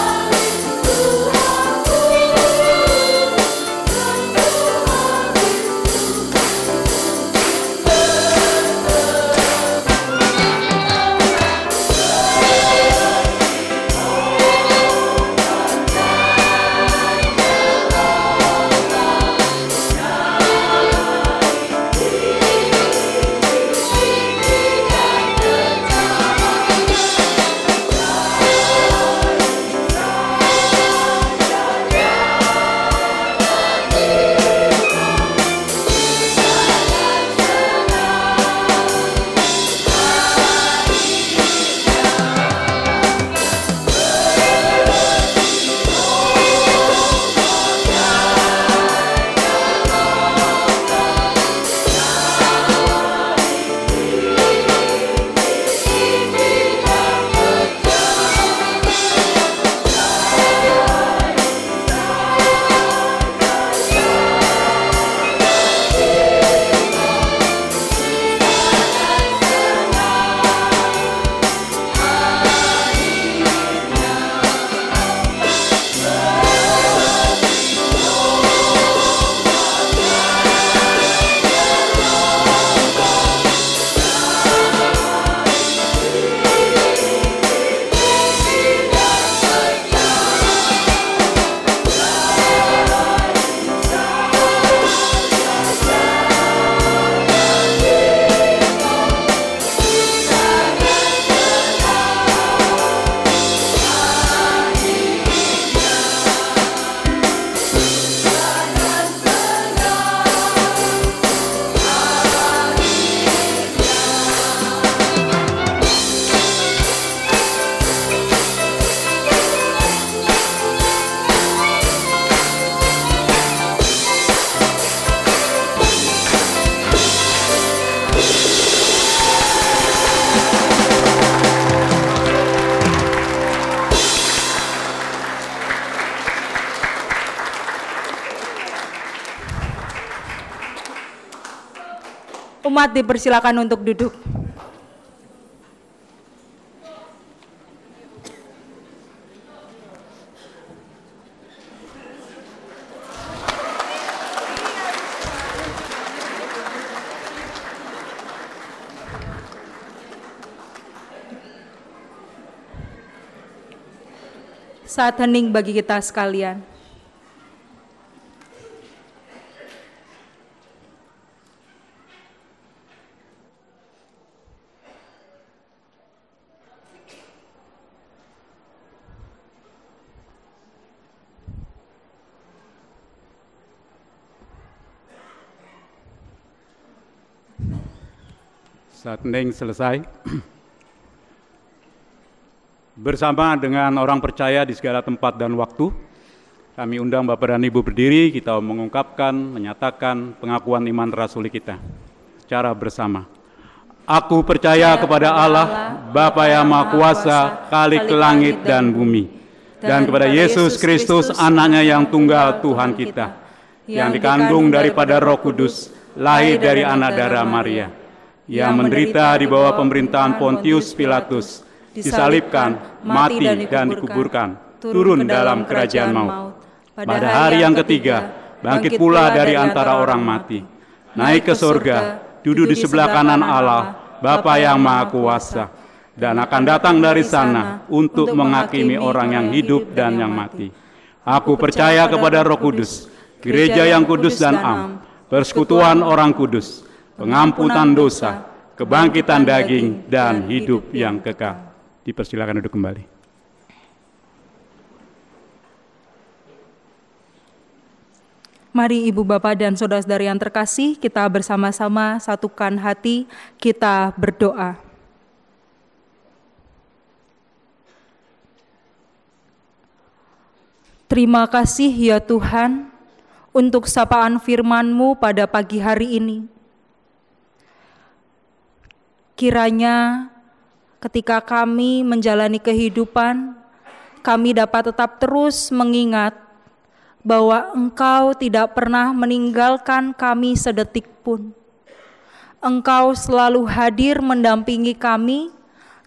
Umat dipersilakan untuk duduk. Saat hening bagi kita sekalian. Saat hening selesai, bersama dengan orang percaya di segala tempat dan waktu, kami undang Bapak dan Ibu berdiri, kita mengungkapkan, menyatakan pengakuan iman rasuli kita secara bersama. Aku percaya kepada Allah, Bapa yang Maha Kuasa, Khalik langit dan bumi, dan kepada Yesus Kristus, anaknya yang tunggal Tuhan kita, yang dikandung daripada Roh Kudus, lahir dari anak darah Maria, yang menderita di bawah pemerintahan Pontius Pilatus, disalibkan, mati dan dikuburkan, turun dalam kerajaan maut. Pada hari yang ketiga, bangkit pula dari antara orang mati, naik ke surga, duduk di sebelah kanan Allah, Bapa yang Maha Kuasa, dan akan datang dari sana untuk menghakimi orang yang hidup dan yang mati. Aku percaya kepada Roh Kudus, gereja yang kudus dan am, persekutuan orang kudus, pengampunan dosa, kebangkitan daging, dan hidup yang kekal. Dipersilakan duduk kembali. Mari Ibu Bapak dan Saudara-saudari yang terkasih, kita bersama-sama satukan hati, kita berdoa. Terima kasih ya Tuhan untuk sapaan firman-Mu pada pagi hari ini. Kiranya ketika kami menjalani kehidupan, kami dapat tetap terus mengingat bahwa Engkau tidak pernah meninggalkan kami sedetik pun. Engkau selalu hadir mendampingi kami,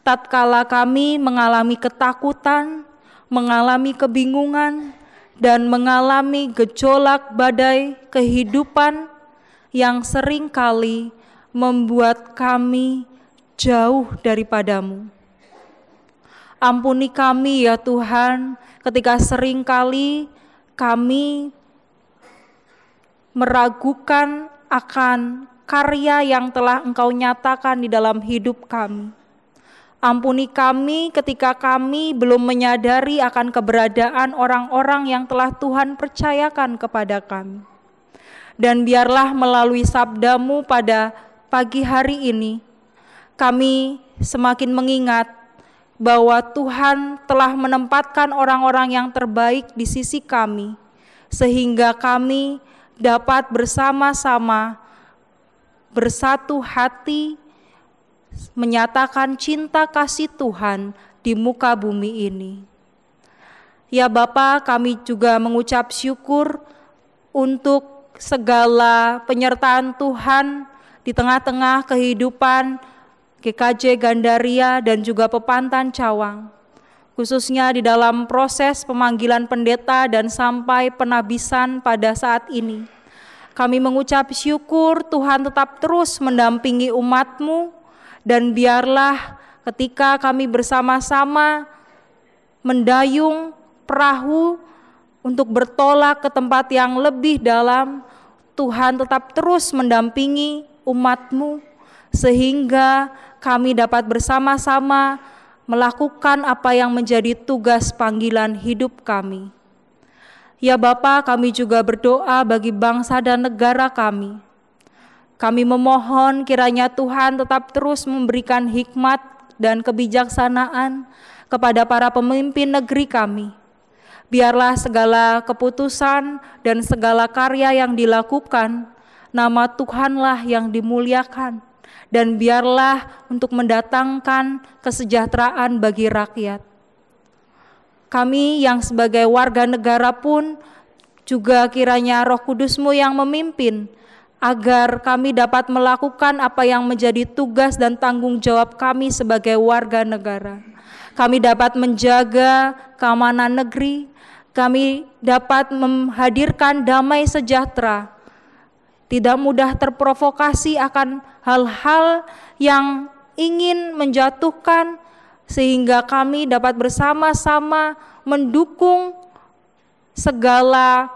tatkala kami mengalami ketakutan, mengalami kebingungan, dan mengalami gejolak badai kehidupan yang seringkali membuat kami jauh daripadamu. Ampuni kami ya Tuhan, ketika seringkali kami meragukan akan karya yang telah Engkau nyatakan di dalam hidup kami. Ampuni kami ketika kami belum menyadari akan keberadaan orang-orang yang telah Tuhan percayakan kepada kami. Dan biarlah melalui sabda-Mu pada pagi hari ini, kami semakin mengingat bahwa Tuhan telah menempatkan orang-orang yang terbaik di sisi kami, sehingga kami dapat bersama-sama bersatu hati menyatakan cinta kasih Tuhan di muka bumi ini. Ya Bapa, kami juga mengucap syukur untuk segala penyertaan Tuhan di tengah-tengah kehidupan GKJ Gandaria dan juga Pepantan Cawang, khususnya di dalam proses pemanggilan pendeta dan sampai penabisan pada saat ini. Kami mengucap syukur Tuhan tetap terus mendampingi umat-Mu, dan biarlah ketika kami bersama-sama mendayung perahu untuk bertolak ke tempat yang lebih dalam, Tuhan tetap terus mendampingi umat-Mu, sehingga kami dapat bersama-sama melakukan apa yang menjadi tugas panggilan hidup kami. Ya Bapa, kami juga berdoa bagi bangsa dan negara kami. Kami memohon kiranya Tuhan tetap terus memberikan hikmat dan kebijaksanaan kepada para pemimpin negeri kami. Biarlah segala keputusan dan segala karya yang dilakukan, nama Tuhanlah yang dimuliakan, dan biarlah untuk mendatangkan kesejahteraan bagi rakyat. Kami yang sebagai warga negara pun juga kiranya Roh Kudus-Mu yang memimpin, agar kami dapat melakukan apa yang menjadi tugas dan tanggung jawab kami sebagai warga negara. Kami dapat menjaga keamanan negeri, kami dapat menghadirkan damai sejahtera, tidak mudah terprovokasi akan hal-hal yang ingin menjatuhkan, sehingga kami dapat bersama-sama mendukung segala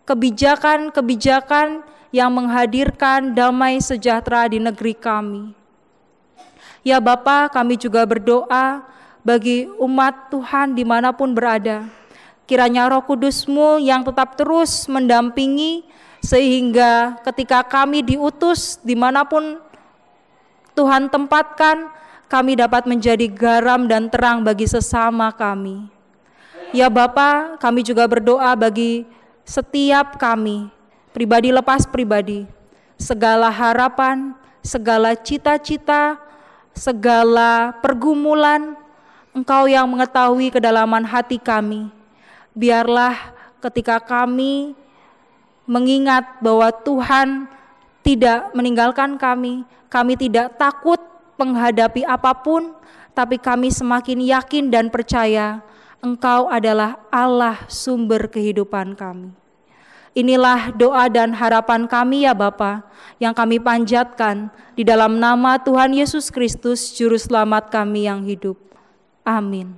kebijakan-kebijakan yang menghadirkan damai sejahtera di negeri kami. Ya Bapa, kami juga berdoa bagi umat Tuhan dimanapun berada. Kiranya Roh Kudus-Mu yang tetap terus mendampingi, sehingga ketika kami diutus dimanapun Tuhan tempatkan, kami dapat menjadi garam dan terang bagi sesama kami. Ya Bapa, kami juga berdoa bagi setiap kami, pribadi lepas pribadi, segala harapan, segala cita-cita, segala pergumulan, Engkau yang mengetahui kedalaman hati kami. Biarlah ketika kami mengingat bahwa Tuhan tidak meninggalkan kami tidak takut menghadapi apapun, tapi kami semakin yakin dan percaya Engkau adalah Allah sumber kehidupan kami. Inilah doa dan harapan kami ya Bapa, yang kami panjatkan di dalam nama Tuhan Yesus Kristus, Juru Selamat kami yang hidup. Amin.